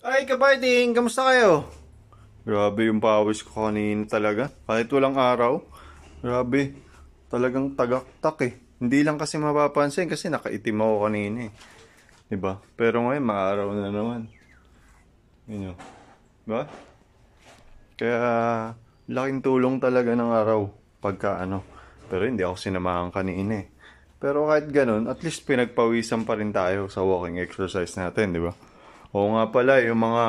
Ay, kaparting, kamusta kayo? Grabe yung pawis ko kanina talaga. Kahit walang araw. Grabe. Talagang tagaktak eh. Hindi lang kasi mapapansin kasi nakaitim ako kanina eh. Diba? Pero ngayon, maaraw na naman. Yun yun. Diba? Kaya, laking tulong talaga ng araw. Pagka ano. Pero hindi ako sinamahan kanina eh. Pero kahit ganun, at least pinagpawisan pa rin tayo sa walking exercise natin, di ba? Oo nga pala, yung mga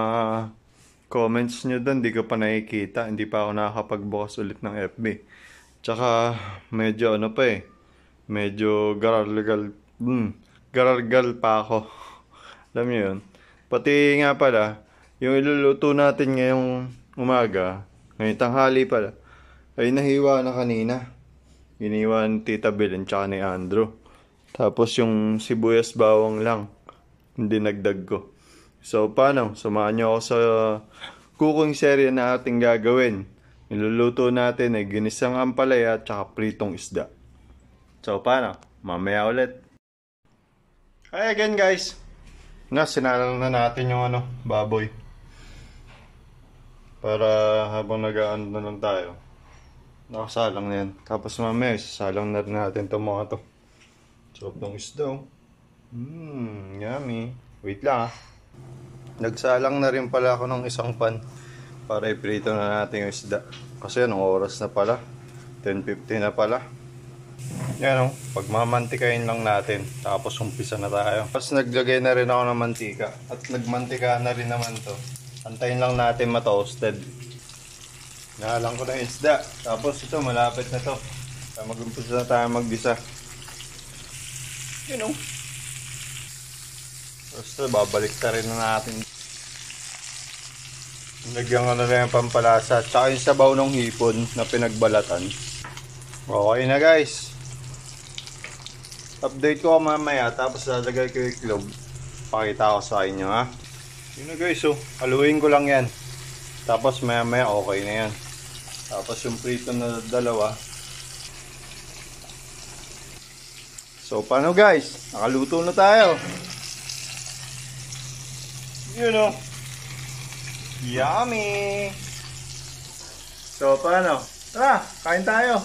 comments nyo doon, di ko pa nakikita. Hindi pa ako nakakapagbukas ulit ng FB. Tsaka, medyo ano pa eh. Medyo garargal pa ako. Alam niyo yun? Pati nga pala, yung iluluto natin ngayong umaga, ngayong tanghali pala, ay nahiwa na kanina. Iniwan ni Tita Belen tsaka ni Andrew. Tapos yung sibuyas bawang lang, hindi nagdag ko. So, paano? Samahan niyo ako sa cooking serye na ating gagawin. Niluluto natin ay ginisang ampalaya at saka pritong isda. So, paano? Mamaya ulit. Hi again, guys. Sinalang na natin yung baboy. Para habang nag-aano na lang tayo. Nakasalang na yan. Tapos mamaya, sasalang na rin natin itong mga to. Sarap ng isda. Yummy. Wait lang ah. Nagsalang na rin pala ako ng isang pan para iprito na natin yung isda. Kasi anong oras na pala? 10:50 na pala. Yan o, pagmamantikain lang natin. Tapos umpisa na tayo. Tapos naglagay na rin ako ng mantika. At nagmantika na rin naman to. Antayin lang natin ma-toasted. Nahalang ko na yung isda. Tapos ito, malapit na to. Mag-umpisa na tayo mag-gisa. You know. Tapos babalik na rin na natin. Lagyan ko na rin yung pampalasa. Tsaka yung sabaw ng hipon na pinagbalatan. Okay na guys. Update ko mamaya. Tapos lalagay ko yung iklog. Pakita ko sa inyo ha. Yun na guys oh. Haluin ko lang yan. Tapos maya maya okay na yan. Tapos yung prito na dalawa. So paano guys? Nakaluto na tayo. You know. Yummy! So paano? Tara, kain tayo!